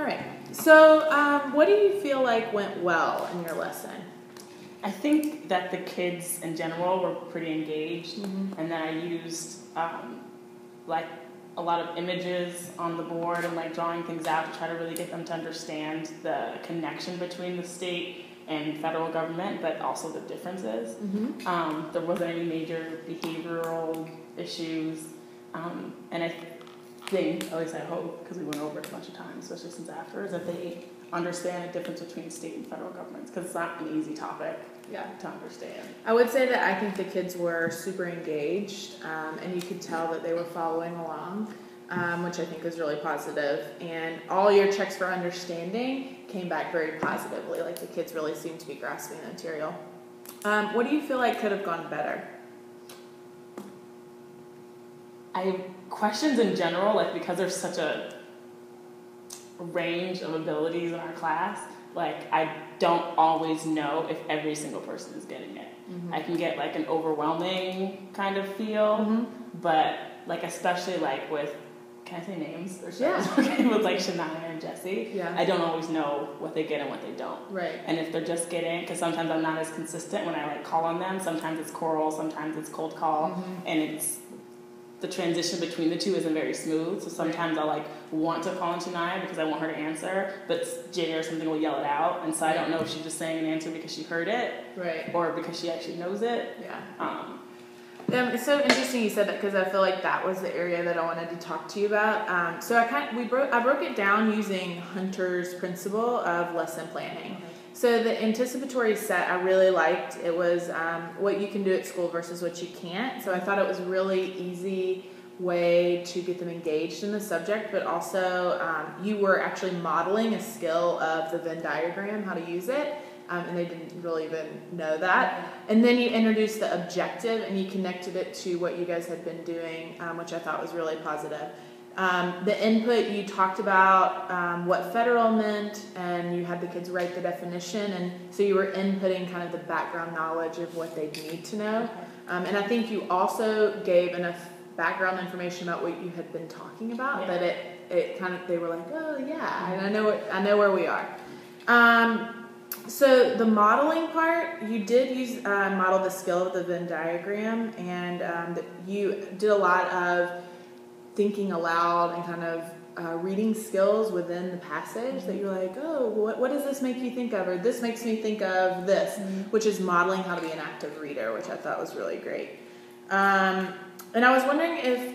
All right. So what do you feel like went well in your lesson? I think that the kids in general were pretty engaged, and that I used like a lot of images on the board and like drawing things out to try to really get them to understand the connection between the state and federal government, but also the differences. There wasn't any major behavioral issues, and I think, at least I hope, because we went over it a bunch of times, especially since after, is that they understand the difference between state and federal governments, because it's not an easy topic to understand. I would say that I think the kids were super engaged, and you could tell that they were following along, which I think was really positive. And all your checks for understanding came back very positively. Like the kids really seemed to be grasping the material. What do you feel like could have gone better? Questions in general, like because there's such a range of abilities in our class, like I don't always know if every single person is getting it. I can get like an overwhelming kind of feel, but like especially like with, can I say names? Or okay, with like Shania and Jesse, I don't always know what they get and what they don't. Right. And if they're just getting, because sometimes I'm not as consistent when I like call on them. Sometimes it's choral, sometimes it's cold call, and it's the transition between the two isn't very smooth. So sometimes I'll like want to call on Shania because I want her to answer, but Jay or something will yell it out, and so I don't know if she's just saying an answer because she heard it, or because she actually knows it. It's so interesting you said that, because I feel like that was the area that I wanted to talk to you about. So I broke it down using Hunter's principle of lesson planning. So the anticipatory set I really liked. It was what you can do at school versus what you can't. So I thought it was a really easy way to get them engaged in the subject, but also you were actually modeling a skill of the Venn diagram, how to use it, and they didn't really even know that. And then you introduced the objective, and you connected it to what you guys had been doing, which I thought was really positive. The input, you talked about what federal meant, and you had the kids write the definition, and so you were inputting kind of the background knowledge of what they need to know. And I think you also gave enough background information about what you had been talking about that it kind of, they were like, oh yeah, and I know where we are. So the modeling part, you did use model the skill of the Venn diagram, and you did a lot of thinking aloud and kind of reading skills within the passage that you're like, oh, what does this make you think of? Or this makes me think of this, which is modeling how to be an active reader, which I thought was really great. And I was wondering if,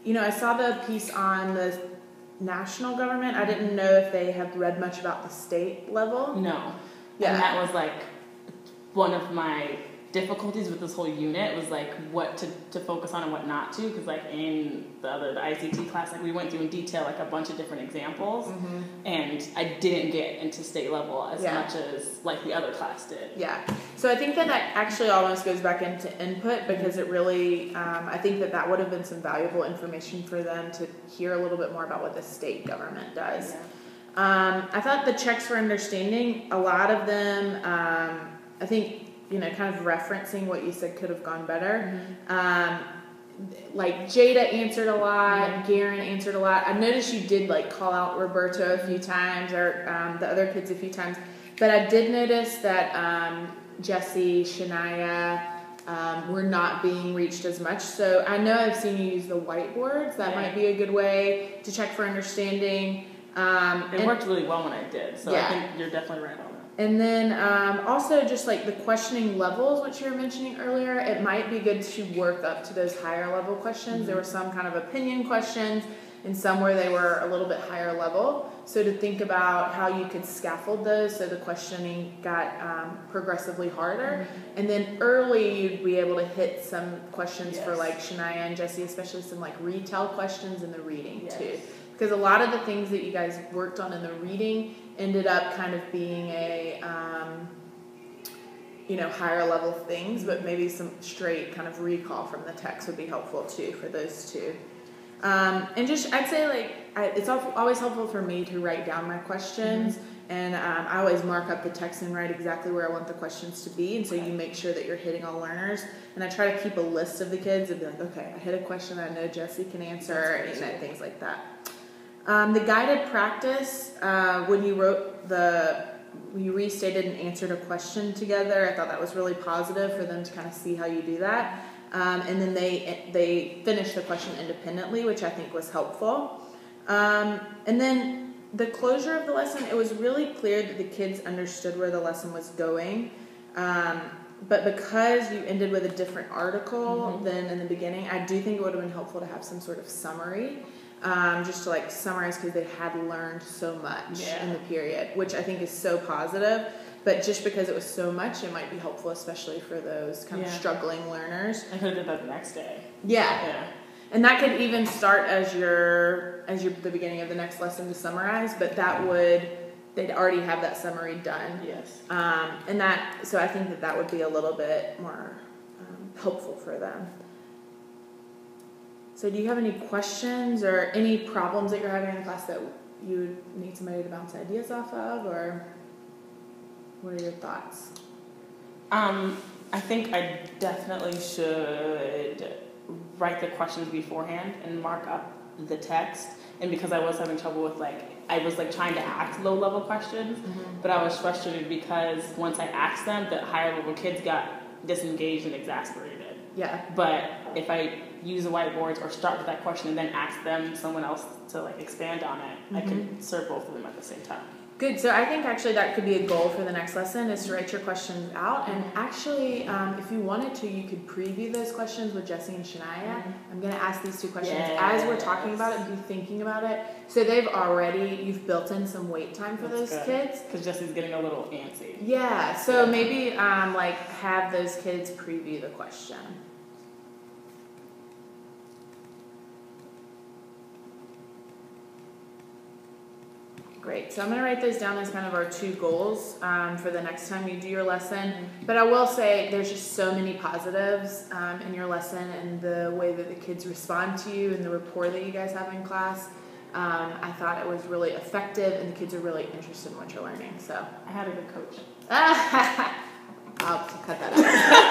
I saw the piece on the national government. I didn't know if they have read much about the state level. No. Yeah. And that was like one of my difficulties with this whole unit, was like what to focus on and what not to, because like in the ICT class, like we went through in detail like a bunch of different examples, and I didn't get into state level as much as like the other class did. So I think that actually almost goes back into input, because it really I think that would have been some valuable information for them to hear a little bit more about what the state government does. I thought the checks for understanding, a lot of them, I think, kind of referencing what you said could have gone better. Like Jada answered a lot, Garen answered a lot. I noticed you did like call out Roberto a few times, or the other kids a few times, but I did notice that Jesse, Shania were not being reached as much. So I know I've seen you use the whiteboards. That might be a good way to check for understanding. It worked really well when I did, so I think you're definitely right on that. And then also just like the questioning levels, which you were mentioning earlier, it might be good to work up to those higher level questions. There were some kind of opinion questions and some where they were a little bit higher level. So to think about how you could scaffold those so the questioning got progressively harder. And then early you'd be able to hit some questions for like Shania and Jesse, especially some like retell questions in the reading too. Because a lot of the things that you guys worked on in the reading ended up kind of being a, higher level things, but maybe some straight kind of recall from the text would be helpful too for those two. And just, I'd say like, it's always helpful for me to write down my questions, and I always mark up the text and write exactly where I want the questions to be, and so you make sure that you're hitting all learners. And I try to keep a list of the kids and be like, okay, I hit a question I know Jesse can answer, and things like that. The guided practice, when you restated and answered a question together, I thought that was really positive for them to kind of see how you do that. And then they finished the question independently, which I think was helpful. And then the closure of the lesson, it was really clear that the kids understood where the lesson was going. But because you ended with a different article than in the beginning, I do think it would have been helpful to have some sort of summary, just to like summarize, because they had learned so much in the period, which I think is so positive. But just because it was so much, it might be helpful, especially for those kind of struggling learners. I could have did that the next day. Yeah. And that could even start as the beginning of the next lesson to summarize, but they'd already have that summary done. Yes. So I think that would be a little bit more helpful for them. So do you have any questions or any problems that you're having in the class that you would need somebody to bounce ideas off of, or what are your thoughts? I think I definitely should write the questions beforehand and mark up the text. And because I was having trouble with I was trying to ask low level questions, but I was frustrated because once I asked them, the higher level kids got disengaged and exasperated. Yeah. But if I use the whiteboards or start with that question and then ask them someone else to expand on it, I could serve both of them at the same time. Good. So I think actually that could be a goal for the next lesson, is to write your questions out. And actually, if you wanted to, you could preview those questions with Jesse and Shania. I'm going to ask these two questions as we're talking about it, and be thinking about it. So you've built in some wait time for those kids. Because Jesse's getting a little antsy. Yeah. So maybe have those kids preview the question. Great. So I'm going to write those down as kind of our two goals for the next time you do your lesson. But I will say there's just so many positives in your lesson, and the way that the kids respond to you and the rapport that you guys have in class. I thought it was really effective, and the kids are really interested in what you're learning. So I had a good coach. I'll cut that out.